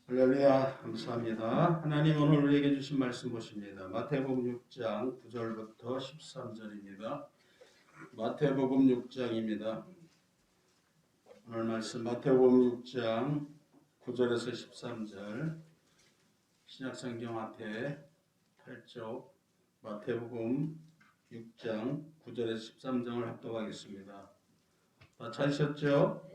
할렐루야, 감사합니다. 하나님 오늘 우리에게 주신 말씀 보십니다. 마태복음 6장 9절부터 13절입니다. 마태복음 6장입니다. 오늘 말씀 마태복음 6장 9절에서 13절, 신약성경 앞에 8쪽 마태복음 6장 9절에서 13장을 합독하겠습니다. 다 찾으셨죠?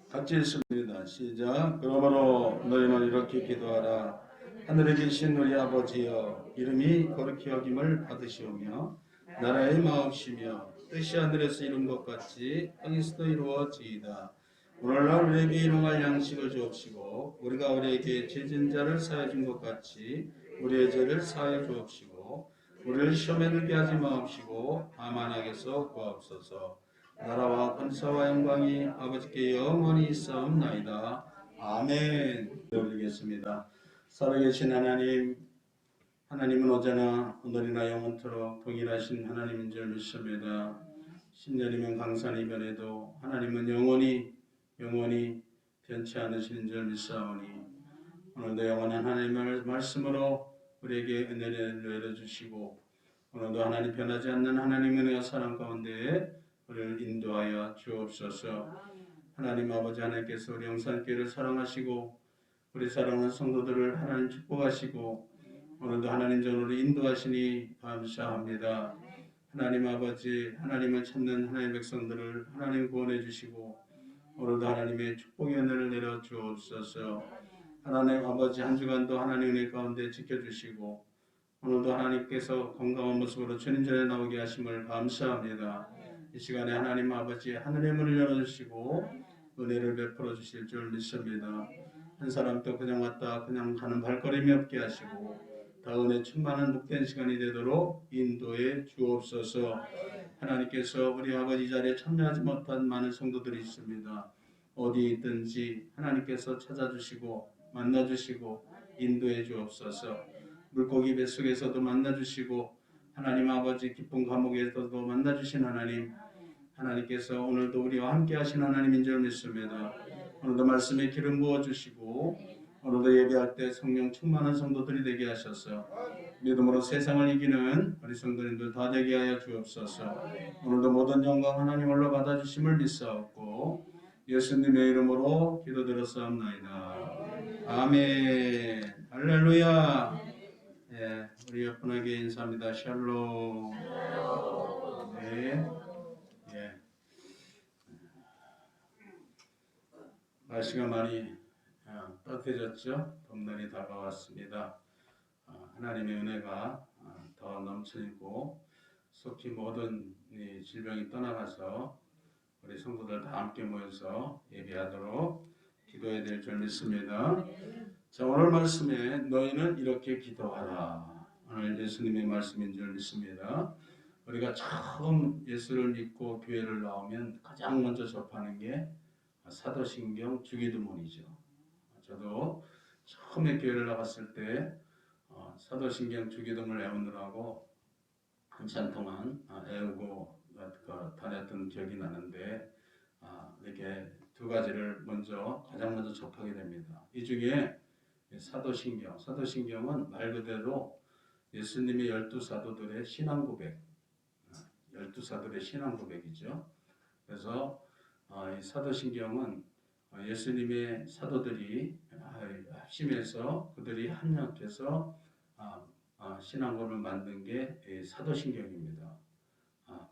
같이 읽습니다. 시작. 그러므로 너희는 이렇게 기도하라. 하늘에 계신 우리 아버지여, 이름이 거룩히 여김을 받으시오며 나라의 마옵시며 뜻이 하늘에서 이룬 것 같이 땅에서도 이루어지이다. 오늘날 우리에게 일용할 양식을 주옵시고 우리가 우리에게 죄진 자를 사하여 준 것 같이 우리의 죄를 사하여 주옵시고 우리를 시험에 들게 하지 마옵시고 다만 악에서 구하옵소서. 나라와 권세와 영광이 아버지께 영원히 있사옵나이다. 아멘. 올리겠습니다. 살아계신 하나님, 하나님은 어제나 오늘이나 영원토록 동일하신 하나님인 줄 믿습니다. 10년이면 강산이 변해도 하나님은 영원히 변치 않으시는 줄 믿사오니 오늘도 영원한 하나님의 말씀으로 우리에게 은혜를 내려주시고 오늘도 하나님 변하지 않는 하나님의 은혜와 사랑 가운데 우리를 인도하여 주옵소서. 하나님 아버지, 하나님께서 우리 영산교회를 사랑하시고 우리 사랑하는 성도들을 하나님 축복하시고 오늘도 하나님 전으로 인도하시니 감사합니다. 하나님 아버지, 하나님을 찾는 하나님의 백성들을 하나님 구원해 주시고 오늘도 하나님의 축복의 은혜를 내려 주옵소서. 하나님 아버지, 한 주간도 하나님 은혜 가운데 지켜주시고 오늘도 하나님께서 건강한 모습으로 주님 전에 나오게 하심을 감사합니다. 이 시간에 하나님 아버지 하늘의 문을 열어주시고 은혜를 베풀어 주실 줄 믿습니다. 한 사람도 그냥 왔다 그냥 가는 발걸음이 없게 하시고 다 은혜 충만한 복된 시간이 되도록 인도해 주옵소서. 하나님께서 우리 아버지 자리에 참여하지 못한 많은 성도들이 있습니다. 어디 있든지 하나님께서 찾아주시고 만나주시고 인도해 주옵소서. 물고기 뱃속에서도 만나주시고 하나님 아버지 기쁜 감옥에서도 만나주신 하나님께서 오늘도 우리와 함께 하신 하나님인 줄 믿습니다. 오늘도 말씀에 기름 부어주시고 오늘도 예배할 때 성령 충만한 성도들이 되게 하셔서 믿음으로 세상을 이기는 우리 성도님들 다 되게 하여 주옵소서. 오늘도 모든 영광 하나님 홀로 받아주심을 믿사옵고 예수님의 이름으로 기도드렸사옵나이다. 아멘. 할렐루야. 네, 우리 여러분에게 인사합니다. 샬롬. 네. 예. 날씨가 많이 따뜻해졌죠. 봄날이 다가왔습니다. 하나님의 은혜가 더 넘치고 속히 모든 질병이 떠나가서 우리 성도들 다 함께 모여서 예배하도록 기도해야 될 줄 믿습니다. 자, 오늘 말씀에 너희는 이렇게 기도하라. 오늘 예수님의 말씀인 줄 믿습니다. 우리가 처음 예수를 믿고 교회를 나오면 가장 먼저 접하는 게 사도신경 주기도문이죠. 저도 처음에 교회를 나갔을 때 사도신경 주기도문을 외우느라고 한참 동안 외우고 다녔던 기억이 나는데 이렇게 두 가지를 가장 먼저 접하게 됩니다. 이 중에 사도신경은 말 그대로 예수님의 12사도들의 신앙 고백, 12사도들의 신앙 고백이죠. 그래서 이 사도신경은 예수님의 사도들이 합심해서 그들이 합력해서 신앙고를 만든 게 사도신경입니다.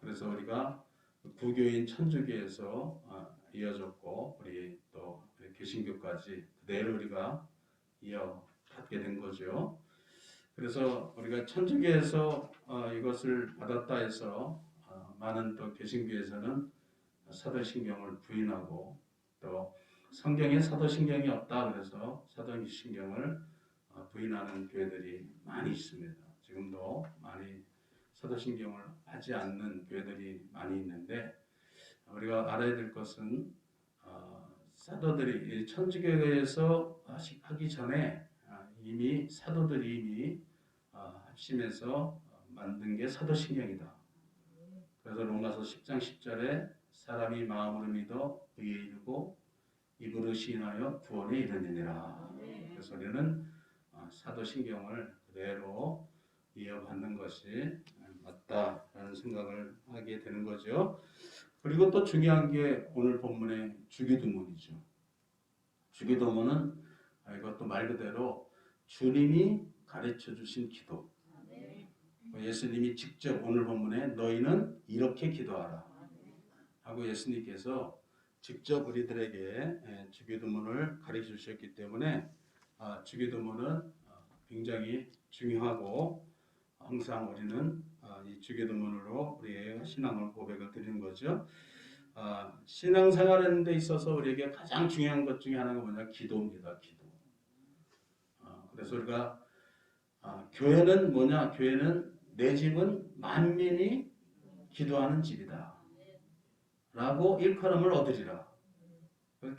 그래서 우리가 부교인 천주교에서 이어졌고 우리 또 개신교까지 그대로 우리가 이어받게 된 거죠. 그래서 우리가 천주교에서 이것을 받았다 해서 많은 또 개신교에서는 사도신경을 부인하고 또 성경에 사도신경이 없다 그래서 사도신경을 부인하는 교회들이 많이 있습니다. 지금도 많이 사도신경을 하지 않는 교회들이 많이 있는데 우리가 알아야 될 것은 사도들이 천주교에서 하기 전에 이미 사도들이 이미 합심해서 만든 게 사도신경이다. 그래서 로마서 10장 10절에 사람이 마음으로 믿어 의에 이르고 입으로 시인하여 구원에 이르느니라. 그래서 우리는 사도신경을 그대로 이어받는 것이 맞다라는 생각을 하게 되는 거죠. 그리고 또 중요한 게 오늘 본문의 주기도문이죠. 주기도문은 이것도 말 그대로 주님이 가르쳐 주신 기도. 예수님이 직접 오늘 본문에 너희는 이렇게 기도하라 하고 예수님께서 직접 우리들에게 주기도문을 가르쳐 주셨기 때문에 주기도문은 굉장히 중요하고 항상 우리는 이 주기도문으로 우리의 신앙을 고백을 드리는 거죠. 신앙생활하는 데 있어서 우리에게 가장 중요한 것 중에 하나가 뭐냐? 기도입니다. 기도. 그래서 우리가 교회는 뭐냐? 교회는 내 집은 만민이 기도하는 집이다 라고 일컬음을 얻으리라.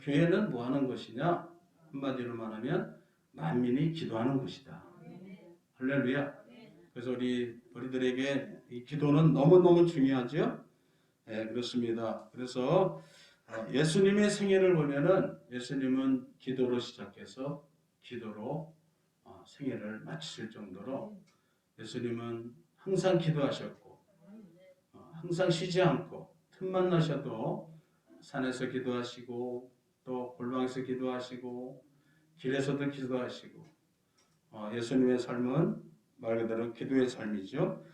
교회는 뭐 하는 것이냐? 한마디로 말하면 만민이 기도하는 곳이다. 할렐루야. 그래서 우리들에게 이 기도는 너무너무 중요하죠. 네, 그렇습니다. 그래서 예수님의 생애를 보면은 예수님은 기도로 시작해서 기도로 생애를 마치실 정도로 예수님은 항상 기도하셨고 항상 쉬지 않고 틈만 나셔도 산에서 기도하시고 또 골방에서 기도하시고 길에서도 기도하시고 예수님의 삶은 말 그대로 기도의 삶이죠.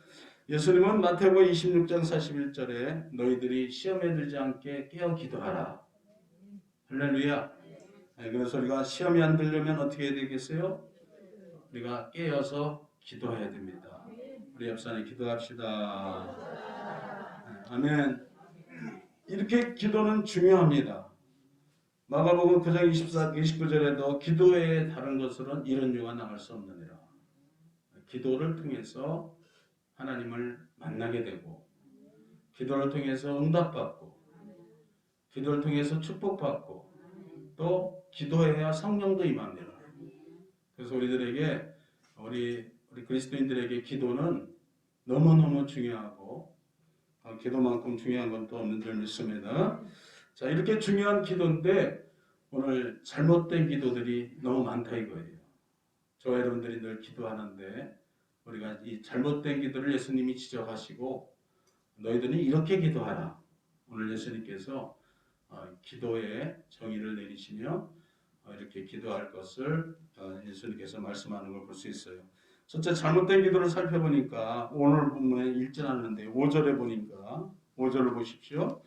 예수님은 마태복음 26장 41절에 너희들이 시험에 들지 않게 깨어 기도하라. 할렐루야. 그래서 우리가 시험에 안 들려면 어떻게 해야 되겠어요? 우리가 깨어서 기도해야 됩니다. 우리 옆사님 기도합시다. 아멘. 이렇게 기도는 중요합니다. 마가복음 9장 29절에도 기도에 다른 것으로는 이런 유가 나갈 수 없느니라. 기도를 통해서 하나님을 만나게 되고 기도를 통해서 응답받고 기도를 통해서 축복받고 또 기도해야 성령도 임합니다. 그래서 우리들에게 우리 그리스도인들에게 기도는 너무너무 중요하고 기도만큼 중요한 건 또 없는 줄 믿습니다. 자, 이렇게 중요한 기도인데 오늘 잘못된 기도들이 너무 많다 이거예요. 저와 여러분들이 늘 기도하는데 우리가 이 잘못된 기도를 예수님이 지적하시고 너희들은 이렇게 기도하라. 오늘 예수님께서 기도의 정의를 내리시며 이렇게 기도할 것을 예수님께서 말씀하는 걸 볼 수 있어요. 첫째 잘못된 기도를 살펴보니까 오늘 본문에 읽진 않는데 5절에 보니까 5절을 보십시오.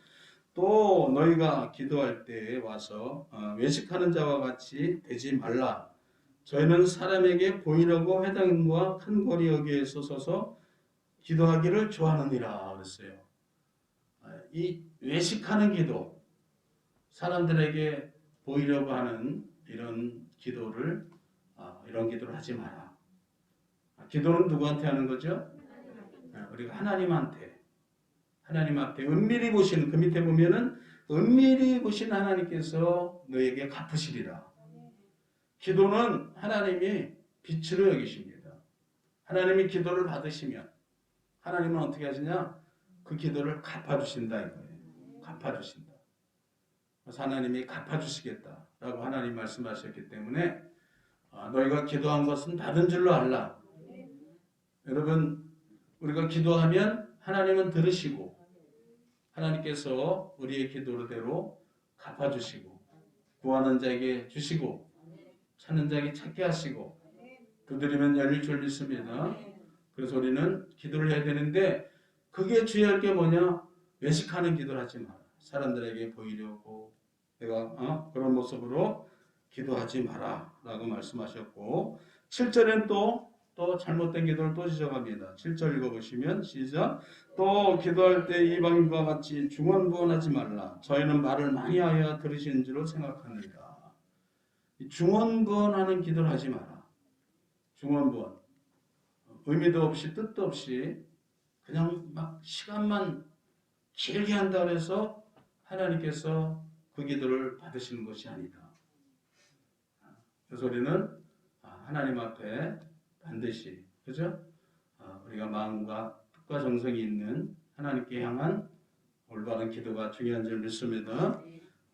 또 너희가 기도할 때에 와서 외식하는 자와 같이 되지 말라. 저희는 사람에게 보이려고 회당과 큰 거리 여기에서 서서 기도하기를 좋아하느니라 그랬어요. 이 외식하는 기도, 사람들에게 보이려고 하는 이런 기도를 하지 마라. 기도는 누구한테 하는 거죠? 우리가 하나님 앞에 은밀히 보시는 그 밑에 보면은 은밀히 보시는 하나님께서 너에게 갚으시리라. 기도는 하나님이 빛으로 여기십니다. 하나님이 기도를 받으시면 하나님은 어떻게 하시냐? 그 기도를 갚아주신다 이거예요. 갚아주신다. 그래서 하나님이 갚아주시겠다라고 하나님 말씀하셨기 때문에 너희가 기도한 것은 받은 줄로 알라. 여러분 우리가 기도하면 하나님은 들으시고 하나님께서 우리의 기도대로 갚아주시고 구하는 자에게 주시고 찾는 자에게 찾게 하시고 두드리면 열릴 줄 믿습니다. 그래서 우리는 기도를 해야 되는데 그게 주의할 게 뭐냐? 외식하는 기도를 하지 마라. 사람들에게 보이려고 내가 그런 모습으로 기도하지 마라 라고 말씀하셨고 7절엔 또 잘못된 기도를 또 지적합니다. 7절 읽어보시면 시작. 또 기도할 때 이방인과 같이 중언부언하지 말라. 저희는 말을 많이 하여 들으시는 줄로 생각하느니라. 중언부언하는 기도를 하지 마라. 중언부언. 의미도 없이 뜻도 없이 그냥 막 시간만 길게 한다고 해서 하나님께서 그 기도를 받으시는 것이 아니다. 그래서 우리는 하나님 앞에 반드시 그죠? 우리가 마음과 뜻과 정성이 있는 하나님께 향한 올바른 기도가 중요한 줄 믿습니다.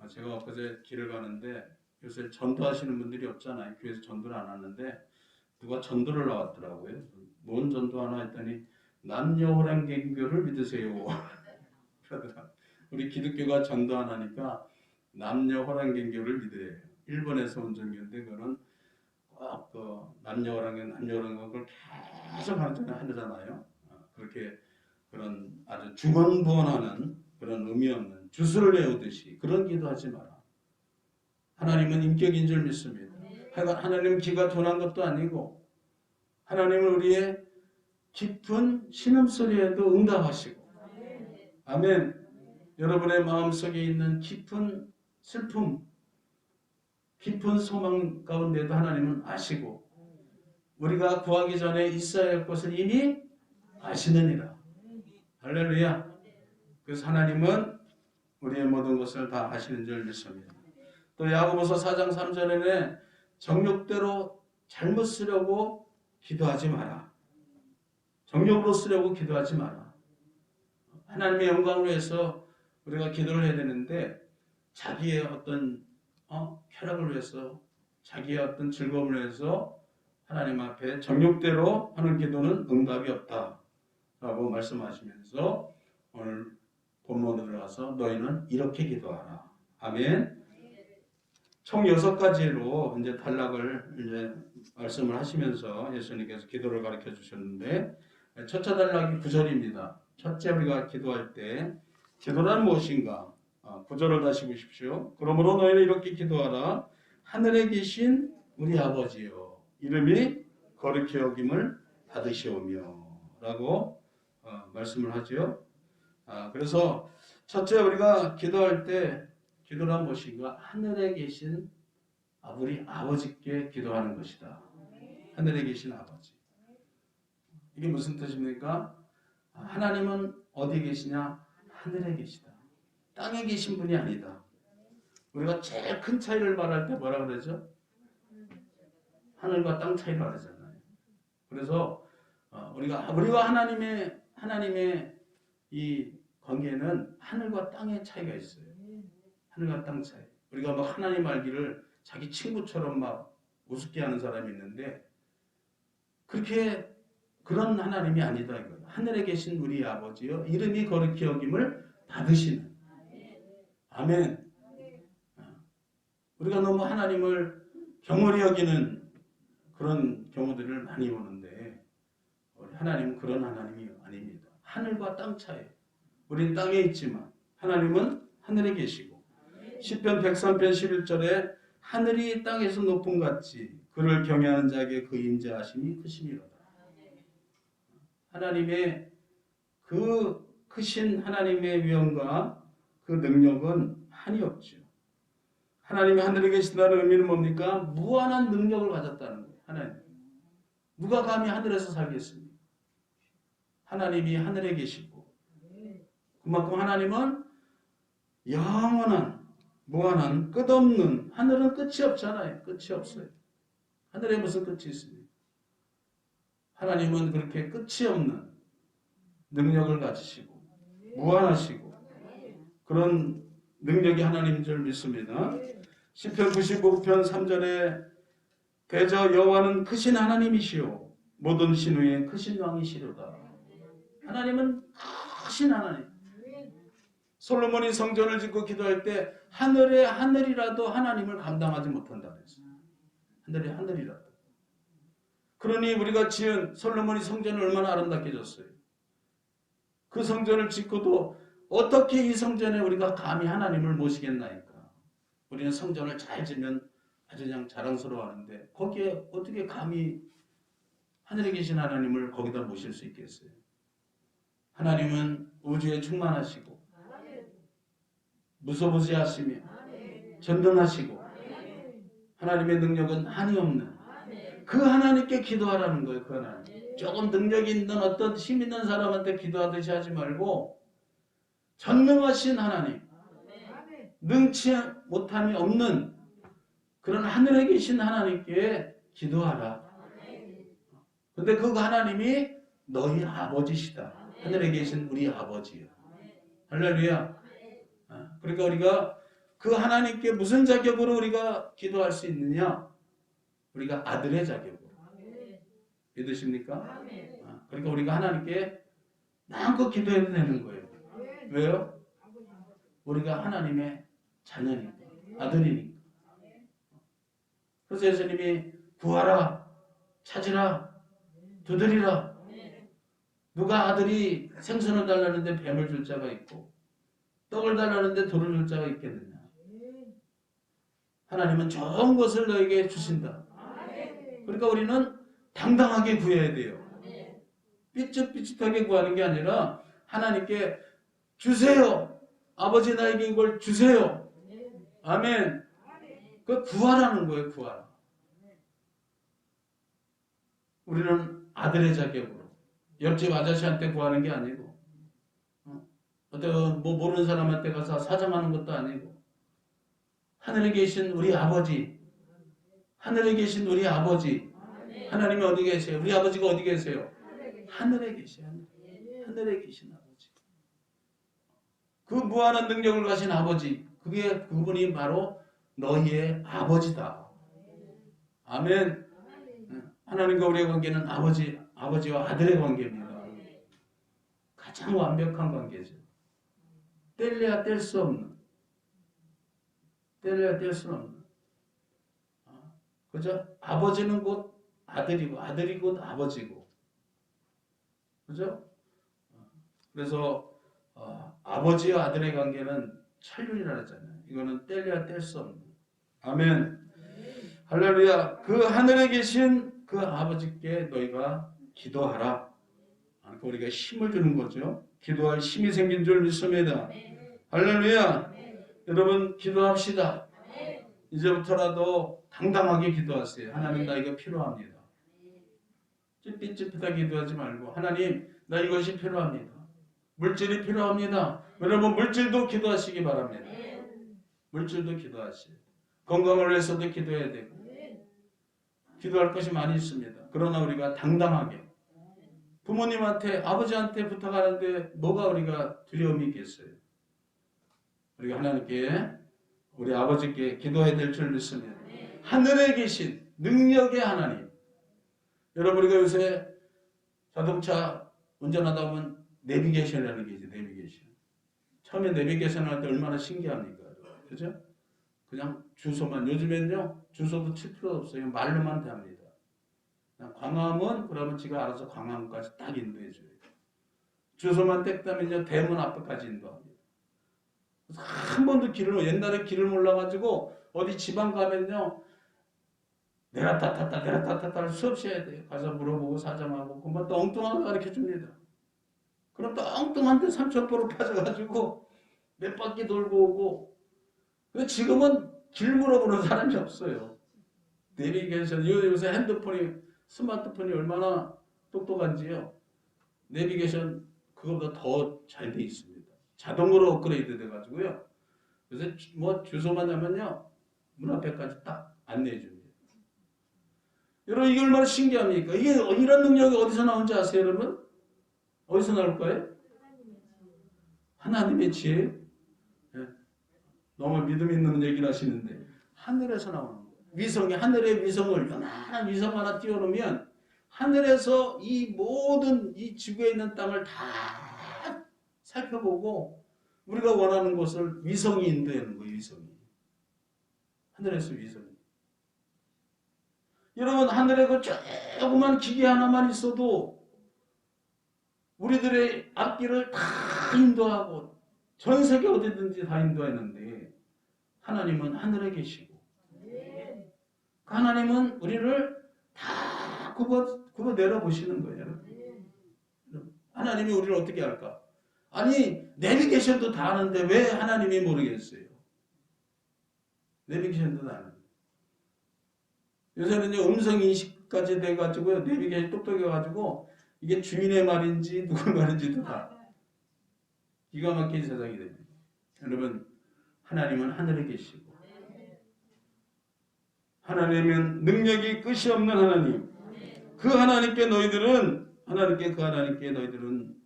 제가 엊그제 길을 가는데 요새 전도하시는 분들이 없잖아요. 교회에서 전도를 안 하는데 누가 전도를 나왔더라고요. 뭔 전도하나 했더니 남녀호랑개교를 믿으세요. 그러더라. 우리 기독교가 전도 안 하니까 남녀호랑개교를 믿으래요. 일본에서 온 종교인데 그거는 꼭그 남녀호랑개 그걸 계속 하잖아요. 그렇게 그런 아주 중언부언하는 그런 의미 없는 주술을 외우듯이 그런 기도하지 마라. 하나님은 인격인 줄 믿습니다. 하나님은 기가 둔한 것도 아니고 하나님은 우리의 깊은 신음소리에도 응답하시고 아멘. 여러분의 마음속에 있는 깊은 슬픔, 깊은 소망 가운데도 하나님은 아시고 우리가 구하기 전에 있어야 할 것을 이미 아시느니라. 할렐루야. 그래서 하나님은 우리의 모든 것을 다 아시는 줄 믿습니다. 또 야고보서 4장 3절에는 정욕대로 잘못 쓰려고 기도하지 마라. 정욕으로 쓰려고 기도하지 마라. 하나님의 영광을 위해서 우리가 기도를 해야 되는데 자기의 어떤 쾌락을 위해서 자기의 어떤 즐거움을 위해서 하나님 앞에 정욕대로 하는 기도는 응답이 없다라고 말씀하시면서 오늘 본문으로 들어가서 너희는 이렇게 기도하라. 아멘. 총 6가지로 이제 단락을 이제 말씀을 하시면서 예수님께서 기도를 가르쳐 주셨는데 첫째 단락이 9절입니다. 첫째 우리가 기도할 때 기도란 무엇인가? 9절을 다시 보십시오. 그러므로 너희는 이렇게 기도하라. 하늘에 계신 우리 아버지여 이름이 거룩히 여김을 받으시오며 라고 말씀을 하죠. 그래서 첫째 우리가 기도할 때 기도란 무엇인가? 하늘에 계신 우리 아버지께 기도하는 것이다. 하늘에 계신 아버지. 이게 무슨 뜻입니까? 하나님은 어디 계시냐? 하늘에 계시다. 땅에 계신 분이 아니다. 우리가 제일 큰 차이를 말할 때 뭐라 그러죠? 하늘과 땅 차이를 말하잖아요. 그래서 우리가 하나님의 이 관계는 하늘과 땅의 차이가 있어요. 하늘과 땅 차이. 우리가 막 하나님 알기를 자기 친구처럼 막 우습게 하는 사람이 있는데 그런 하나님이 아니다 이거예요. 하늘에 계신 우리 아버지요 이름이 거룩히 여김을 받으시는. 아멘. 우리가 너무 하나님을 경홀히 여기는 그런 경우들을 많이 보는데 하나님은 그런 하나님이 아닙니다. 하늘과 땅 차이. 우린 땅에 있지만 하나님은 하늘에 계시고 시편 103편 11절에 하늘이 땅에서 높음 같이 그를 경외하는 자에게 그 임재하심이 크심이로다. 하나님의 그 크신 하나님의 위엄과 그 능력은 한이 없죠. 하나님이 하늘에 계신다는 의미는 뭡니까? 무한한 능력을 가졌다는 거예요. 하나님. 누가 감히 하늘에서 살겠습니까? 하나님이 하늘에 계시고 그만큼 하나님은 영원한 무한한 끝없는 하늘은 끝이 없잖아요. 끝이 없어요. 하늘에 무슨 끝이 있습니까? 하나님은 그렇게 끝이 없는 능력을 가지시고 무한하시고 그런 능력이 하나님인 줄 믿습니다. 시편 95편 3절에 대저 여호와는 크신 하나님이시오 모든 신우의 크신 왕이시로다. 하나님은 크신 하나님. 솔로몬이 성전을 짓고 기도할 때 하늘의 하늘이라도 하나님을 감당하지 못한다 그랬어요. 하늘의 하늘이라도. 그러니 우리가 지은 솔로몬이 성전을 얼마나 아름답게 졌어요. 그 성전을 짓고도 어떻게 이 성전에 우리가 감히 하나님을 모시겠나이까. 우리는 성전을 잘 지면 아주 그냥 자랑스러워하는데 거기에 어떻게 감히 하늘에 계신 하나님을 거기다 모실 수 있겠어요. 하나님은 우주에 충만하시고 무소부지하시며 전능하시고 하나님의 능력은 한이 없는 그 하나님께 기도하라는 거예요. 그 하나님. 조금 능력이 있는 어떤 힘 있는 사람한테 기도하듯이 하지 말고 전능하신 하나님, 능치 못함이 없는 그런 하늘에 계신 하나님께 기도하라. 근데 그 하나님이 너희 아버지시다. 하늘에 계신 우리 아버지요. 할렐루야. 그러니까 우리가 그 하나님께 무슨 자격으로 우리가 기도할 수 있느냐? 우리가 아들의 자격으로. 믿으십니까? 그러니까 우리가 하나님께 마음껏 기도해도 되는 거예요. 왜요? 우리가 하나님의 자녀니까, 아들이니까. 그래서 예수님이 구하라, 찾으라, 두드리라. 누가 아들이 생선을 달라는데 뱀을 줄 자가 있고 떡을 달라는데 돌을 줄 자가 있겠느냐. 하나님은 좋은 것을 너에게 주신다. 그러니까 우리는 당당하게 구해야 돼요. 삐끗삐끗하게 구하는 게 아니라 하나님께 주세요. 아버지 나에게 이걸 주세요. 아멘. 그 구하라는 거예요. 구하라. 우리는 아들의 자격으로 옆집 아저씨한테 구하는 게 아니고 어떤 뭐 모르는 사람한테 가서 사정하는 것도 아니고 하늘에 계신 우리 아버지, 하늘에 계신 우리 아버지, 하나님이 어디 계세요? 우리 아버지가 어디 계세요? 하늘에 계세요. 하늘에 계신 아버지. 그 무한한 능력을 가진 아버지, 그분이 바로 너희의 아버지다. 아멘. 하나님과 우리의 관계는 아버지와 아들의 관계입니다. 가장 완벽한 관계죠. 뗄래야 뗄 수 없는. 뗄래야 뗄 수 없는. 그죠? 아버지는 곧 아들이고, 아들이 곧 아버지고. 그죠? 그래서 아버지와 아들의 관계는 천륜이라 했잖아요. 이거는 뗄래야 뗄 수 없는. 아멘. 할렐루야. 그 하늘에 계신 그 아버지께 너희가 기도하라. 그러니까 우리가 힘을 주는 거죠. 기도할 힘이 생긴 줄 믿습니다. 할렐루야. 여러분 기도합시다. 이제부터라도 당당하게 기도하세요. 하나님 나 이거 필요합니다. 찝찝하게 기도하지 말고 하나님 나 이것이 필요합니다. 물질이 필요합니다. 여러분 물질도 기도하시기 바랍니다. 물질도 기도하시고 건강을 위해서도 기도해야 되고 기도할 것이 많이 있습니다. 그러나 우리가 당당하게 부모님한테 아버지한테 부탁하는데 뭐가 우리가 두려움이 있겠어요. 우리가 하나님께 우리 아버지께 기도해야 될 줄 믿습니다. 하늘에 계신 능력의 하나님. 여러분 우리가 요새 자동차 운전하다 보면 내비게이션이라는 게 있죠. 내비게이션. 처음에 내비게이션 할 때 얼마나 신기합니까? 그죠? 그냥 주소만 요즘엔요 주소도 칠 필요 없어요. 말로만 대합니다. 광화문 그러면 지가 알아서 광화문까지 딱 인도해줘요. 주소만 뗐다면요 대문 앞에까지 인도합니다. 그래서 한 번도 옛날에 길을 몰라가지고 어디 지방 가면요 내가 탔다 수없이 해야 돼요. 가서 물어보고 사정하고 그만 또 엉뚱한 거 가르쳐 줍니다. 그럼 또 엉뚱한데 3,000%로 빠져가지고 몇 바퀴 돌고 오고. 지금은 길 물어보는 사람이 없어요. 내비게이션 요새 핸드폰이 스마트폰이 얼마나 똑똑한지요. 내비게이션 그거보다 더 잘 돼 있습니다. 자동으로 업그레이드 돼가지고요. 요새 뭐 주소만 하면요 문 앞에까지 딱 안내해 줍니다. 여러분 이게 얼마나 신기합니까? 이게 이런 능력이 어디서 나온지 아세요, 여러분? 어디서 나올 거예요? 하나님의 지혜. 네. 너무 믿음 있는 얘기를 하시는데 하늘에서 나오는 거예요. 위성이 하늘의 위성을 요만한 위성 하나 띄워놓으면 하늘에서 이 모든 이 지구에 있는 땅을 다 살펴보고 우리가 원하는 것을 위성이 인도하는 거예요. 위성이. 하늘에서 위성이. 여러분 하늘에 그 조그만 기계 하나만 있어도 우리들의 앞길을 다 인도하고 전 세계 어디든지 다 인도했는데 하나님은 하늘에 계시고 하나님은 우리를 다 굽어 내려보시는 거예요. 하나님이 우리를 어떻게 할까? 아니 내비게이션도 다 아는데 왜 하나님이 모르겠어요? 내비게이션도 다 아는데. 요새는 음성인식까지 돼가지고 내비게이션 똑똑해가지고 이게 주인의 말인지 누구 말인지도 다 기가 막힌 세상이 됩니다. 여러분 하나님은 하늘에 계시고 하나님은 능력이 끝이 없는 하나님. 그 하나님께 너희들은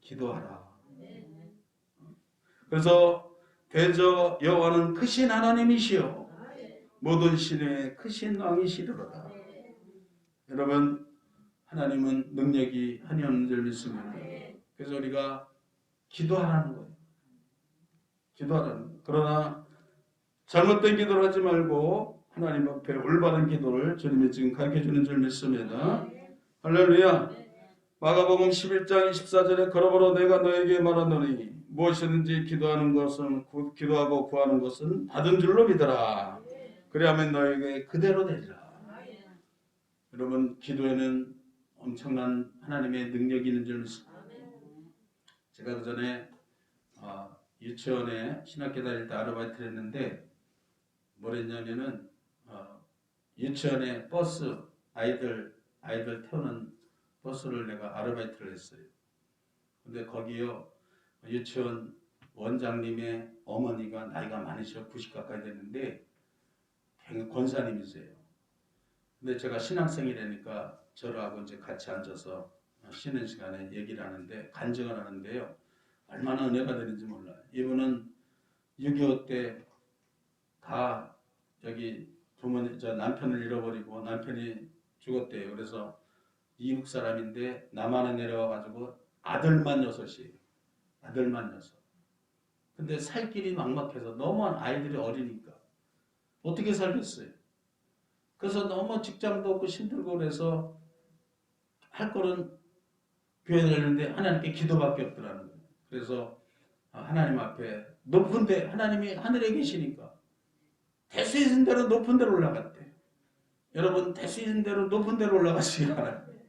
기도하라. 그래서 대저 여호와는 크신 하나님이시요 모든 신의 크신 왕이시리로다. 여러분, 하나님은 능력이 한이 없는 줄 믿습니다. 그래서 우리가 기도하라는 거예요. 기도하라는 거예요. 그러나 잘못된 기도를 하지 말고 하나님 앞에 올바른 기도를 주님이 지금 가르쳐주는 줄 믿습니다. 할렐루야. 마가복음 11장 24절에 그러므로 내가 너에게 말하노니 무엇이든지 기도하고 구하는 것은 받은 줄로 믿어라. 그리하면 너에게 그대로 되리라. 여러분, 기도에는 엄청난 하나님의 능력이 있는 줄 믿습니다. 제가 그 전에 유치원에 신학교 다닐 때 아르바이트를 했는데 뭘 했냐면은 유치원에 버스 아이들 태우는 버스를 내가 아르바이트를 했어요. 근데 거기요 유치원 원장님의 어머니가 나이가 많으셔 90 가까이 됐는데 권사님이세요. 근데 제가 신학생이라니까 저하고 이제 같이 앉아서 쉬는 시간에 얘기를 하는데 간증을 하는데요. 얼마나 은혜가 되는지 몰라요. 이분은 6.25 때 다 여기 남편을 잃어버리고 남편이 죽었대요. 그래서 이국 사람인데 남한에 내려와가지고 아들만 6이에요. 아들만 6. 근데 살 길이 막막해서 너무 아이들이 어리니까 어떻게 살겠어요. 그래서 너무 직장도 없고 힘들고 그래서 할 거는 교회를 했는데 하나님께 기도밖에 없더라는 거예요. 그래서 하나님 앞에 높은데 하나님이 하늘에 계시니까 대수 있는 대로 높은 데로 올라갔대. 여러분 대수 있는 대로 높은 데로 올라가시기 바랍니다.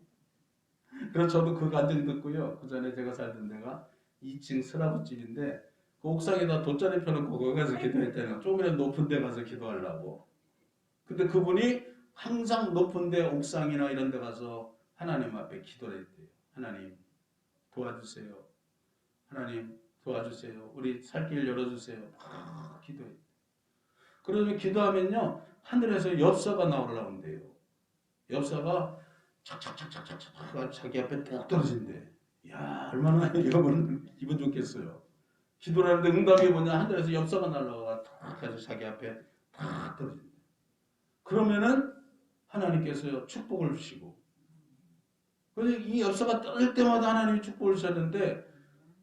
그래서 저도 그 간증 듣고요. 그 전에 제가 살던 데가 2층 스라브집인데 그 옥상에다 돗자리 펴놓고 거기 가서 기도했다는 조금이라도 높은 데 가서 기도하려고. 근데 그분이 항상 높은 데 옥상이나 이런 데 가서 하나님 앞에 기도를 했대요. 하나님 도와주세요. 하나님 도와주세요. 우리 살 길 열어주세요. 기도해요. 그러면 기도하면요 하늘에서 엽서가 나오려는데요. 엽서가 착착착착착착 자기 앞에 딱 떨어진대. 야 얼마나 기분 좋겠어요. 기도를 하는데 응답이 뭐냐 하늘에서 엽서가 날라가 딱 해서 자기 앞에 딱 떨어진대. 그러면은 하나님께서 축복을 주시고 그래서 이 엽서가 떨어질 때마다 하나님이 축복을 주셨는데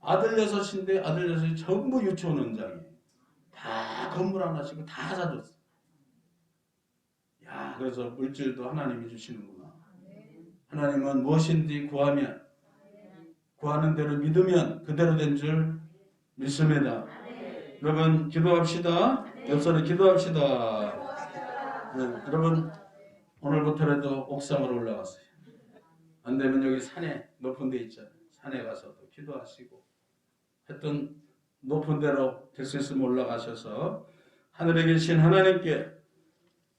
아들 6인데 아들 6이 전부 유치원 원장이에요. 다 건물 하나씩 다 사줬어. 야, 그래서 물질도 하나님이 주시는구나. 하나님은 무엇인지 구하는 대로 믿으면 그대로 된 줄 믿습니다. 여러분 기도합시다. 엽서를 기도합시다. 네, 여러분 오늘부터라도 옥상으로 올라갔어요. 안 되면 여기 산에 높은 데 있잖아요. 산에 가서도 기도하시고 하여튼 높은 데로 될 수 있으면 올라가셔서 하늘에 계신 하나님께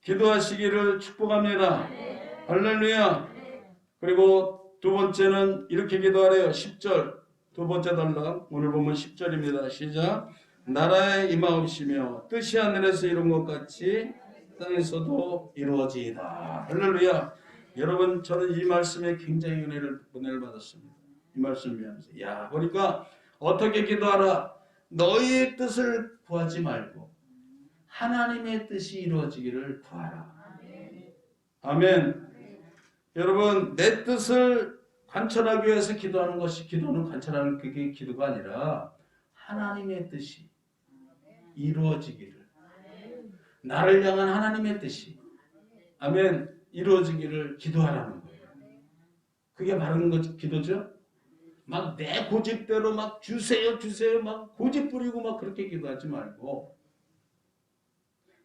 기도하시기를 축복합니다. 할렐루야. 그리고 두 번째는 이렇게 기도하래요. 10절 두 번째 단락 오늘 보면 10절입니다. 시작. 나라에 임하옵시며 뜻이 하늘에서 이룬 것 같이 땅에서도 이루어지이다. 할렐루야. 여러분 저는 이 말씀에 굉장히 은혜를 받았습니다. 이 말씀을 위하면서 야 보니까 어떻게 기도하라. 너희의 뜻을 구하지 말고 하나님의 뜻이 이루어지기를 구하라. 아멘. 여러분 내 뜻을 관철하기 위해서 기도하는 것이 기도는 관철하는 그게 기도가 아니라 하나님의 뜻이 이루어지기를 나를 향한 하나님의 뜻이 아멘 이루어지기를 기도하라는 거예요. 그게 바른 기도죠. 막 내 고집대로 막 주세요 막 고집 부리고 막 그렇게 기도하지 말고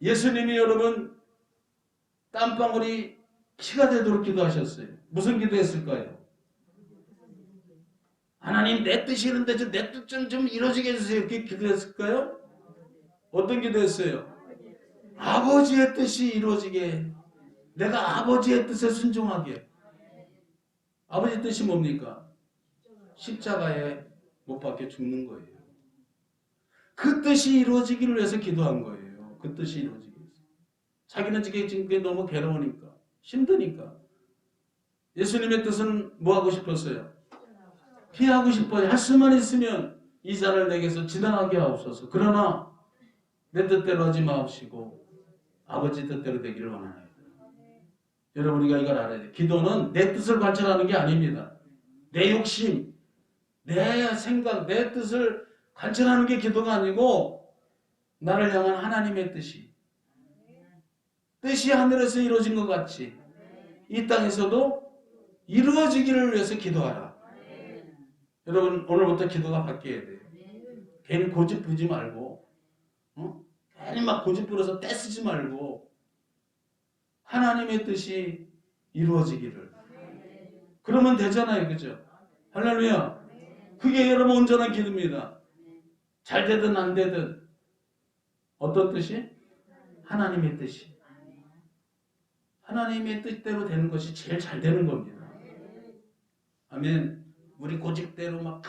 예수님이 여러분 땀방울이 피가 되도록 기도하셨어요. 무슨 기도했을까요? 하나님 내 뜻이 이런데 내 뜻 좀 이루어지게 해주세요. 이렇게 기도했을까요? 어떤 기도했어요? 아버지의 뜻이 이루어지게 내가 아버지의 뜻에 순종하게. 아버지 뜻이 뭡니까? 십자가에 못 박혀 죽는 거예요. 그 뜻이 이루어지기를 위해서 기도한 거예요. 그 뜻이 이루어지기 위해서. 자기는 지금 그게 너무 괴로우니까 힘드니까. 예수님의 뜻은 뭐 하고 싶었어요? 피하고 싶어요. 할 수만 있으면 이 잔을 내게서 지나가게 하옵소서. 그러나 내 뜻대로 하지 마옵시고 아버지 뜻대로 되기를 원하나이다. 여러분 우리가 이걸 알아야 돼요. 기도는 내 뜻을 관찰하는 게 아닙니다. 내 욕심, 내 생각, 내 뜻을 관찰하는 게 기도가 아니고 나를 향한 하나님의 뜻이 하늘에서 이루어진 것 같이 이 땅에서도 이루어지기를 위해서 기도하라. 여러분 오늘부터 기도가 바뀌어야 돼요. 괜히 고집 부리지 말고 괜히 막 고집 부려서 떼쓰지 말고 하나님의 뜻이 이루어지기를. 그러면 되잖아요. 그죠? 할렐루야. 그게 여러분 온전한 기도입니다. 잘 되든 안 되든 어떤 뜻이? 하나님의 뜻이. 하나님의 뜻대로 되는 것이 제일 잘 되는 겁니다. 아멘. 우리 고집대로 막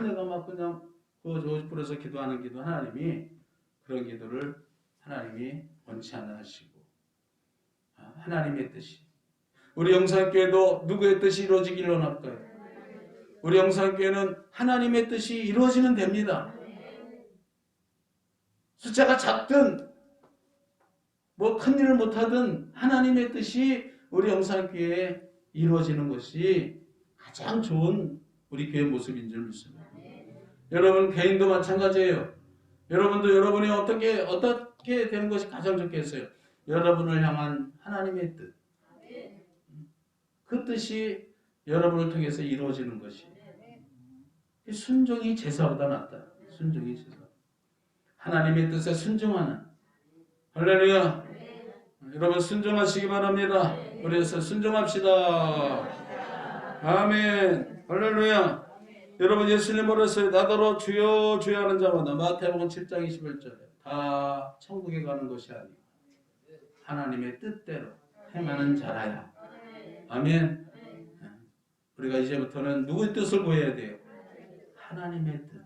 내가 막 그냥 고집 부려서 기도하는 기도 하나님이 그런 기도를 하나님이 원치 않아 하시고 하나님의 뜻이. 우리 영산교회도 누구의 뜻이 이루어지기를 원할까요? 우리 영산교회는 하나님의 뜻이 이루어지면 됩니다. 숫자가 작든 뭐 큰일을 못하든 하나님의 뜻이 우리 영산교회에 이루어지는 것이 가장 좋은 우리 교회 모습인 줄 믿습니다. 여러분 개인도 마찬가지예요. 여러분도 여러분이 어떻게 되는 것이 가장 좋겠어요? 여러분을 향한 하나님의 뜻. 그 뜻이 여러분을 통해서 이루어지는 것이. 순종이 제사보다 낫다. 순종이 제사. 하나님의 뜻에 순종하는. 할렐루야. 여러분 순종하시기 바랍니다. 그래서 순종합시다. 아멘. 할렐루야. 여러분 예수님 어렸어요. 나더러 주여 주여 하는 자마다 마태복음 7장 21절에 다 천국에 가는 것이 아니고 하나님의 뜻대로 행하는 자라야. 아멘. 우리가 이제부터는 누구의 뜻을 구해야 돼요? 하나님의 뜻.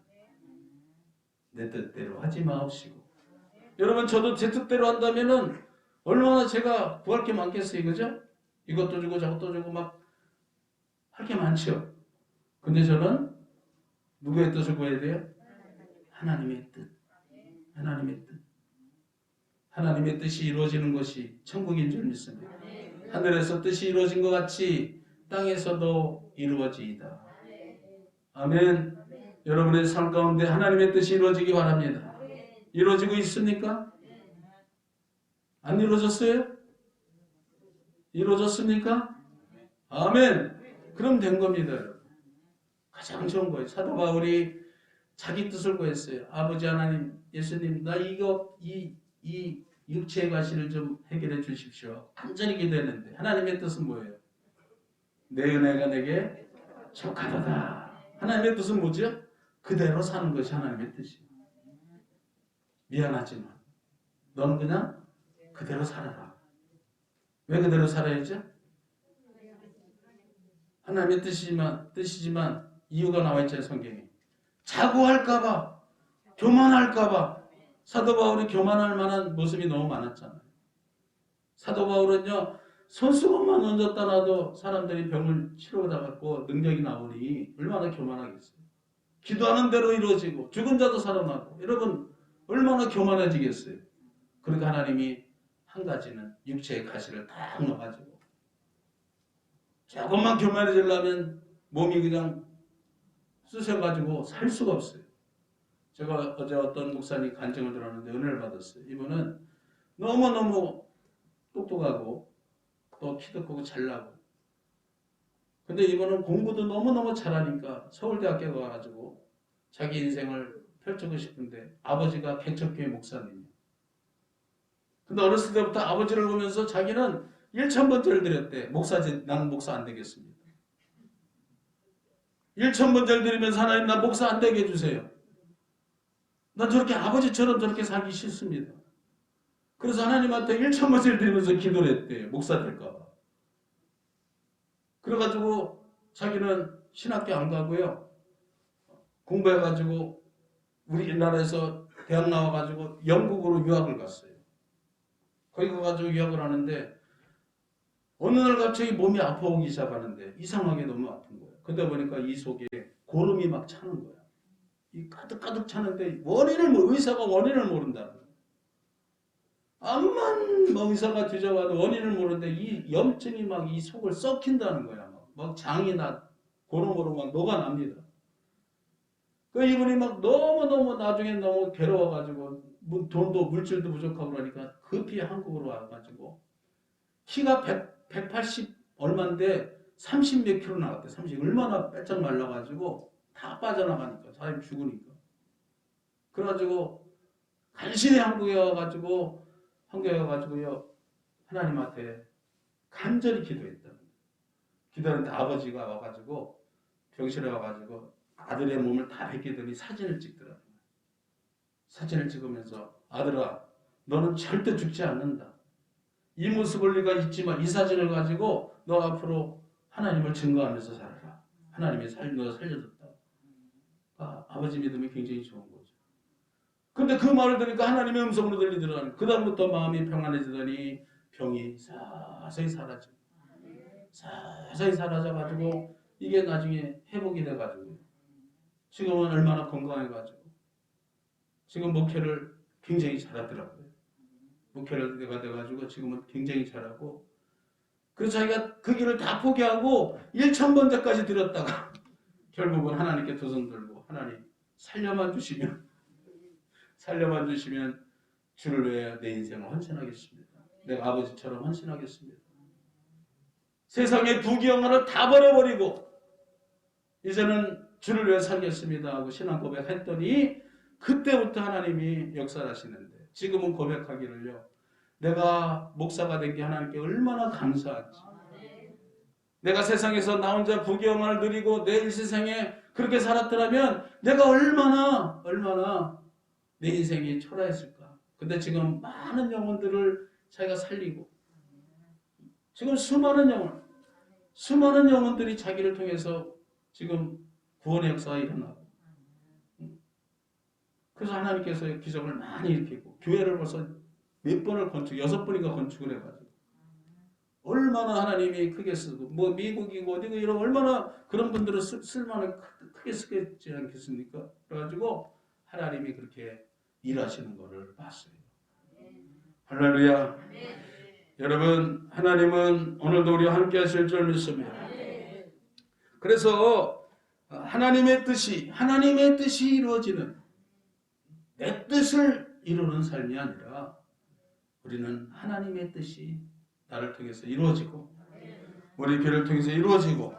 내 뜻대로 하지 마옵시고. 여러분 저도 제 뜻대로 한다면은 얼마나 제가 구할 게 많겠어요. 그죠? 이것도 주고 저것도 주고 막 할 게 많죠. 근데 저는 누구의 뜻을 구해야 돼요? 하나님의 뜻. 하나님의 뜻. 하나님의 뜻이 이루어지는 것이 천국인 줄 믿습니다. 하늘에서 뜻이 이루어진 것 같이 땅에서도 이루어지이다. 아멘. 여러분의 삶 가운데 하나님의 뜻이 이루어지기 바랍니다. 이루어지고 있습니까? 안 이루어졌어요? 이루어졌습니까? 아멘. 그럼 된 겁니다. 가장 좋은 거예요. 사도 바울이 자기 뜻을 구했어요. 아버지 하나님, 예수님, 나 이 육체의 과실을 좀 해결해 주십시오. 간절히 기도했는데 하나님의 뜻은 뭐예요? 내 은혜가 내게 족하도다. 하나님의 뜻은 뭐죠? 그대로 사는 것이 하나님의 뜻이에요. 미안하지만 넌 그냥 그대로 살아라. 왜 그대로 살아야죠? 하나님의 뜻이지만 이유가 나와 있잖아요. 성경에. 자고할까봐, 교만할까봐. 사도 바울이 교만할 만한 모습이 너무 많았잖아요. 사도 바울은요. 손수건만 얹었다 놔도 사람들이 병을 치료받아갖고 능력이 나오니 얼마나 교만하겠어요. 기도하는 대로 이루어지고 죽은 자도 살아나고. 여러분 얼마나 교만해지겠어요. 그러니까 하나님이 한 가지는 육체의 가시를 딱 넣어가지고 조금만 교만해지려면 몸이 그냥 쑤셔가지고 살 수가 없어요. 제가 어제 어떤 목사님 간증을 들었는데 은혜를 받았어요. 이분은 너무너무 똑똑하고 또 키도 크고 잘나고 근데 이분은 공부도 너무너무 잘하니까 서울대학교에 가가지고 자기 인생을 펼치고 싶은데 아버지가 개척교회 목사님이에요. 근데 어렸을 때부터 아버지를 보면서 자기는 1,000번째를 드렸대. 나는 목사 안 되겠습니다. 1,000번째를 드리면서 하나님 나 목사 안 되게 해주세요. 난 저렇게 아버지처럼 저렇게 살기 싫습니다. 그래서 하나님한테 1,000번째를 드리면서 기도를 했대요. 목사 될까 봐. 그래가지고 자기는 신학교 안 가고요. 공부해가지고 우리나라에서 대학 나와가지고 영국으로 유학을 갔어요. 거기 가가지고 유학을 하는데 어느 날 갑자기 몸이 아파오기 시작하는데 이상하게 너무 아픈 거예요. 그러다 보니까 이 속에 고름이 막 차는 거야. 이 가득가득 차는데 의사가 원인을 모른다는 거예요. 암만 뭐 의사가 뒤져봐도 원인을 모르는데 이 염증이 막 이 속을 썩힌다는 거야. 막 장이나 고름고름 막 녹아납니다. 그 이분이 막 너무너무 나중에 너무 괴로워가지고 돈도 물질도 부족하고 그러니까 급히 한국으로 와가지고 키가 180 얼마인데 30 몇 킬로 나갔대. 30 얼마나 빼짝 말라가지고 다 빠져나가니까 사람이 죽으니까. 그래가지고 간신히 한국에 와가지고요 하나님한테 간절히 기도했다. 기도하는데 아버지가 와가지고 병실에 와가지고 아들의 몸을 다 벗기더니 사진을 찍더라고요. 사진을 찍으면서 아들아 너는 절대 죽지 않는다. 이 모습을 네가 잊지만 이 사진을 가지고 너 앞으로 하나님을 증거하면서 살아라. 하나님이 너 살려줬다. 아버지 믿음이 굉장히 좋은 거죠. 근데 그 말을 들으니까 하나님의 음성으로 들리더라고요. 그 다음부터 마음이 평안해지더니 병이 서서히 사라지고 서서히 사라져가지고 이게 나중에 회복이 돼가지고 지금은 얼마나 건강해가지고 지금 목회를 굉장히 잘하더라고요. 목회를 내가 돼가지고 지금은 굉장히 잘하고 그래서 자기가 그 길을 다 포기하고 1,000번째까지 들었다가 결국은 하나님께 두 손 들고 하나님 살려만 주시면 주를 위해 내 인생을 헌신하겠습니다. 내가 아버지처럼 헌신하겠습니다. 세상의 부귀영화를 다 버려버리고 이제는 주를 위해 살겠습니다 하고 신앙 고백했더니 그때부터 하나님이 역사하시는데 지금은 고백하기를요. 내가 목사가 된 게 하나님께 얼마나 감사한지. 내가 세상에서 나 혼자 부귀영화를 누리고 내 일세상에 그렇게 살았더라면 내가 얼마나 내 인생이 초라했을까. 근데 지금 많은 영혼들을 자기가 살리고 지금 수많은 영혼들이 자기를 통해서 지금 구원의 역사가 일어나고 그래서 하나님께서 기적을 많이 일으키고 교회를 벌써 몇 번을 6번인가 건축을 해가지고 얼마나 하나님이 크게 쓰고 뭐 미국이고 어디고 이런 얼마나 그런 분들은 쓸만한 크게 쓰겠지 않겠습니까? 그래가지고 하나님이 그렇게 일하시는 것을 봤어요. 할렐루야. 여러분 하나님은 오늘도 우리와 함께 하실 줄 믿습니다. 그래서 하나님의 뜻이 이루어지는 내 뜻을 이루는 삶이 아니라 우리는 하나님의 뜻이 나를 통해서 이루어지고 우리 교회를 통해서 이루어지고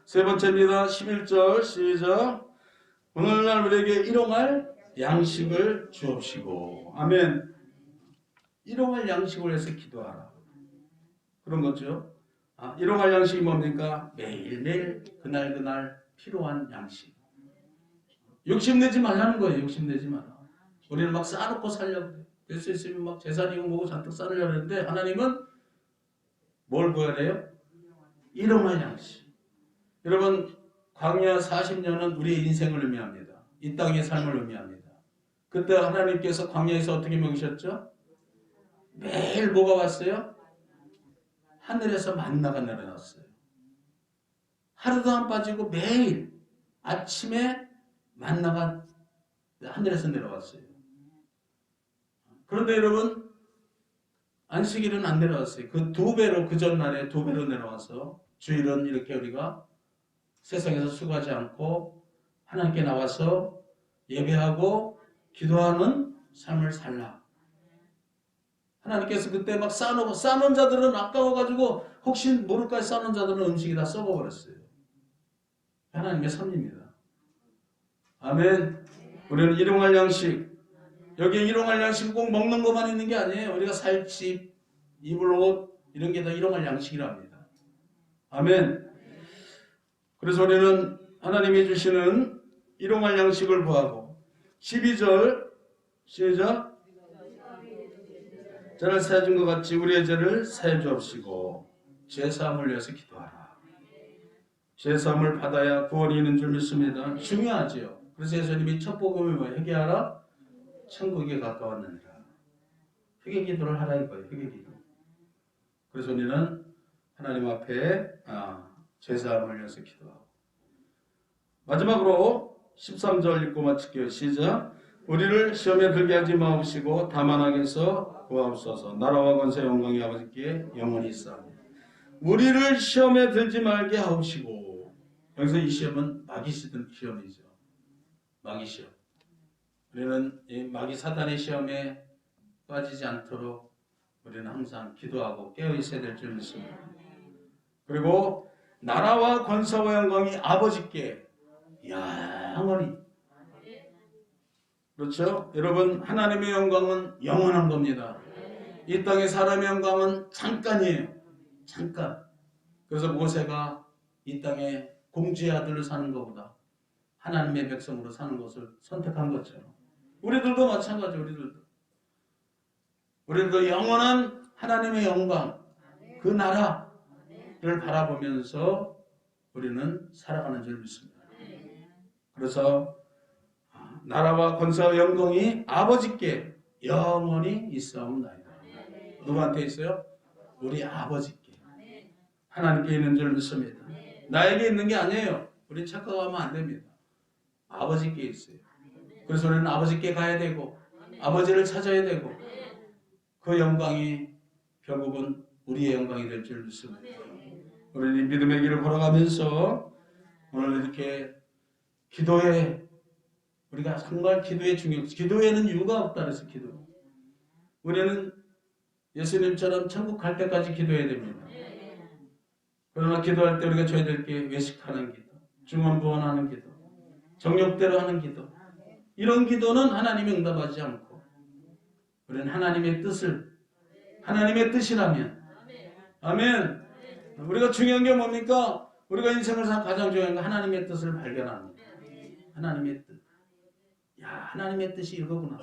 세 번째입니다. 11절 시작. 오늘날 우리에게 일용할 양식을 주옵시고 아멘. 일용할 양식을 해서 기도하라. 그런 거죠. 일용할 양식이 뭡니까? 매일매일 그날 필요한 양식. 욕심내지 말라는 거예요. 욕심내지 마라. 우리는 막 쌓아놓고 살려고 그래. 될 수 있으면 막 재산이고 뭐고 잔뜩 쌓으려고 하는데 하나님은 뭘 구하래요? 일용할 양식. 여러분 광야 40년은 우리의 인생을 의미합니다. 이 땅의 삶을 의미합니다. 그때 하나님께서 광야에서 어떻게 먹이셨죠? 매일 뭐가 왔어요? 하늘에서 만나가 내려왔어요. 하루도 안 빠지고 매일 아침에 만나가 하늘에서 내려왔어요. 그런데 여러분 안식일은 안 내려왔어요. 그 2배로 그 전날에 2배로 내려와서 주일은 이렇게 우리가 세상에서 수고하지 않고 하나님께 나와서 예배하고 기도하는 삶을 살라. 하나님께서 그때 막 싸놓은 자들은 아까워가지고 혹시 모를까 싸놓은 자들은 음식이 다 썩어버렸어요. 하나님의 섭리입니다. 아멘. 우리는 일용할 양식. 여기 일용할 양식은 꼭 먹는 것만 있는 게 아니에요. 우리가 살 집, 입을 옷 이런 게 다 일용할 양식이랍니다. 아멘. 그래서 우리는 하나님이 주시는 일용할 양식을 구하고 12절 시작. 저를 사해준 것 같이 우리의 죄를 사해 주옵시고 죄사함을 위해서 기도하라. 죄사함을 받아야 구원이 있는 줄 믿습니다. 중요하지요. 그래서 예수님이 첫 복음이 뭐예요? 회개하라. 천국에 가까웠느니라. 회개 기도를 하라 이거예요. 회개 기도. 그래서 우리는 하나님 앞에 죄사함을 위해서 기도하고 마지막으로 13절 읽고 마칠게요. 시작. 우리를 시험에 들게 하지 마옵시고 다만 악에서 구하옵소서. 나라와 권세 영광이 아버지께 영원히 있사옵니다. 우리를 시험에 들지 말게 하옵시고, 여기서 이 시험은 마귀 시험이죠. 마귀 시험. 우리는 이 마귀 사단의 시험에 빠지지 않도록 우리는 항상 기도하고 깨어 있어야 될 줄 믿습니다. 그리고 나라와 권세와 영광이 아버지께 영원히. 그렇죠? 여러분, 하나님의 영광은 영원한 겁니다. 이 땅의 사람의 영광은 잠깐이에요. 잠깐. 그래서 모세가 이 땅에 공주의 아들로 사는 것보다 하나님의 백성으로 사는 것을 선택한 것처럼 우리들도 마찬가지. 우리들도 영원한 하나님의 영광, 그 나라를 바라보면서 우리는 살아가는 줄 믿습니다. 그래서 나라와 권세와 영광이 아버지께 영원히 있사옵나이다. 누구한테 있어요? 우리 아버지께, 하나님께 있는 줄 믿습니다. 나에게 있는 게 아니에요. 우리 착각하면 안 됩니다. 아버지께 있어요. 그래서 우리는 아버지께 가야 되고 아버지를 찾아야 되고 그 영광이 결국은 우리의 영광이 될 줄 믿습니다. 우리는 믿음의 길을 걸어가면서 오늘 이렇게 기도에, 우리가 정말 기도의 중요성, 기도에는 이유가 없다 그래서 기도. 우리는 예수님처럼 천국 갈 때까지 기도해야 됩니다. 그러나 기도할 때 우리가 줘야 될 게 외식하는 기도, 중언부언하는 기도, 정욕대로 하는 기도. 이런 기도는 하나님이 응답하지 않고 우리는 하나님의 뜻이라면, 아멘. 우리가 중요한 게 뭡니까? 우리가 인생을 살 가장 중요한 건 하나님의 뜻을 발견합니다. 하나님의 뜻. 하나님의 뜻이 이거구나.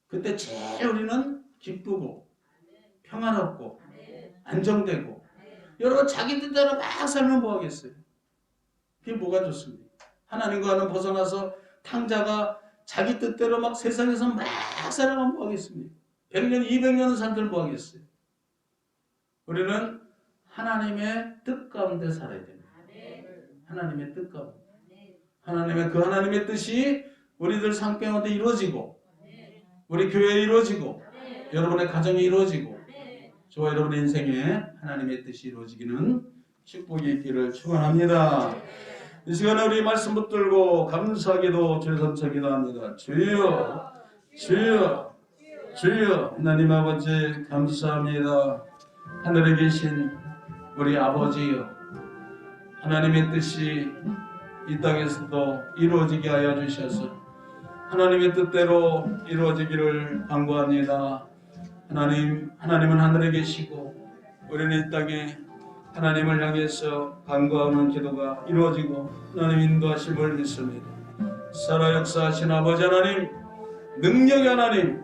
그때 제일 우리는 기쁘고 평안롭고 안정되고, 여러분 자기 뜻대로 막 살면 뭐 하겠어요? 그게 뭐가 좋습니까? 하나님과는 벗어나서 탕자가 자기 뜻대로 막 세상에서 막 살아가면 뭐 하겠습니까? 100년, 200년은 산들 뭐 하겠어요? 우리는 하나님의 뜻 가운데 살아야 됩니다. 하나님의 뜻 가운데. 하나님의 뜻이 우리들 삶 가운데 이루어지고, 우리 교회에 이루어지고, 여러분의 가정에 이루어지고, 저와 여러분의 인생에 하나님의 뜻이 이루어지기는 축복이 있기를 축원합니다. 이 시간에 우리 말씀 붙들고 감사기도 주선처 기도합니다. 주여, 주여, 주여. 하나님 아버지 감사합니다. 하늘에 계신 우리 아버지여, 하나님의 뜻이 이 땅에서도 이루어지게 하여 주셔서 하나님의 뜻대로 이루어지기를 간구합니다. 하나님은 하늘에 계시고 우리는 이 땅에 하나님을 향해서 간구하는 기도가 이루어지고 하나님 인도하심을 믿습니다. 살아 역사하신 아버지 하나님, 능력의 하나님,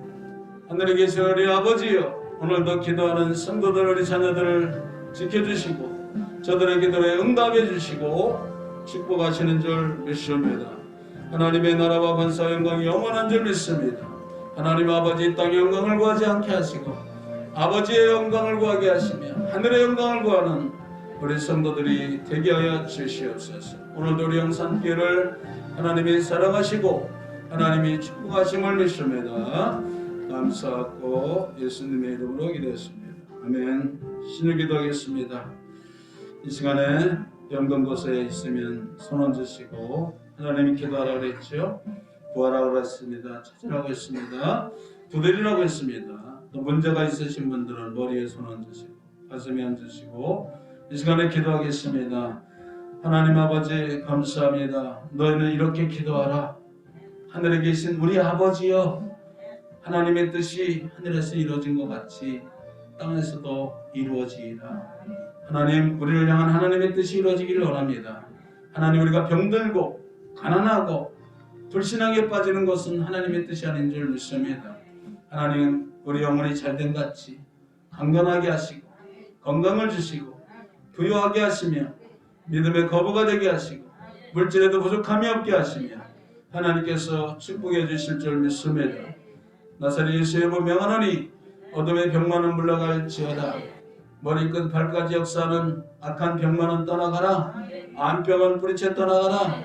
하늘에 계신 우리 아버지여, 오늘도 기도하는 성도들, 우리 자녀들을 지켜주시고 저들의 기도에 응답해 주시고 축복하시는 줄 믿습니다. 하나님의 나라와 권세와 영광이 영원한 줄 믿습니다. 하나님 아버지, 이 땅의 영광을 구하지 않게 하시고 아버지의 영광을 구하게 하시며 하늘의 영광을 구하는 우리 성도들이 되게 하여 주시옵소서. 오늘도 우리 영산교회를 하나님이 사랑하시고 하나님이 축복하심을 믿습니다. 감사하고 예수님의 이름으로 기도했습니다. 아멘. 신을 기도하겠습니다. 이 시간에 병든 곳에 있으면 손 얹으시고, 하나님이 기도하라고 했죠. 구하라고 했습니다. 찾으라고 했습니다. 두드리라고 했습니다. 또 문제가 있으신 분들은 머리에 손 얹으시고 가슴에 얹으시고 이 시간에 기도하겠습니다. 하나님 아버지 감사합니다. 너희는 이렇게 기도하라. 하늘에 계신 우리 아버지여, 하나님의 뜻이 하늘에서 이루어진 것 같이 땅에서도 이루어지리라. 하나님, 우리를 향한 하나님의 뜻이 이루어지기를 원합니다. 하나님, 우리가 병들고 가난하고 불신앙에 빠지는 것은 하나님의 뜻이 아닌 줄 믿습니다. 하나님, 우리 영혼이 잘된 같이 강건하게 하시고 건강을 주시고 부유하게 하시며 믿음의 거부가 되게 하시고 물질에도 부족함이 없게 하시며 하나님께서 축복해 주실 줄 믿습니다. 나사렛 예수의 이름으로 명하노니 어둠의 병만은 물러갈지어다. 머리끝 발까지 역사하는 악한 병만은 떠나가라. 암병은 뿌리채 떠나가라.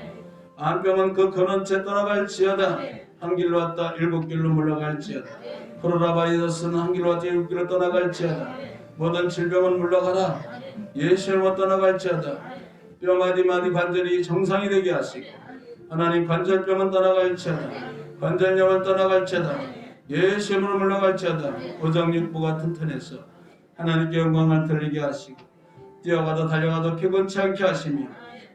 암병은 그 근원채 떠나갈지어다. 한 길로 왔다 일곱 길로 물러갈지어다. 코로나바이러스는 한 길로 왔다 일곱 길로 떠나갈지어다. 모든 질병은 물러가라. 예수님으로 떠나갈지어다. 뼈마디마디 관절이 정상이 되게 하시고 하나님 관절병은 떠나갈지어다. 관절염은 떠나갈지어다. 예수님으로 물러갈지어다. 오장육부가 튼튼해서 하나님께 영광을 돌리게 하시고 뛰어가도 달려가도 피곤치 않게 하시며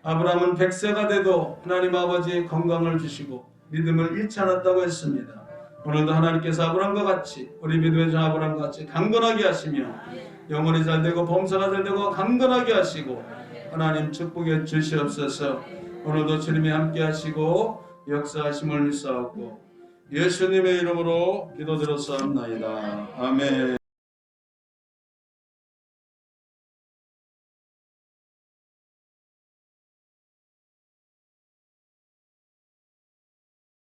아브라함은 100세가 돼도 하나님 아버지의 건강을 주시고 믿음을 잃지 않았다고 했습니다. 오늘도 하나님께서 아브라함과 같이 우리 믿음의 종 아브라함과 같이 강건하게 하시며 영혼이 잘되고 범사가 잘되고 강건하게 하시고 하나님 축복해 주시옵소서. 오늘도 주님이 함께 하시고 역사하심을 믿사옵고 예수님의 이름으로 기도드렸사옵나이다. 아멘.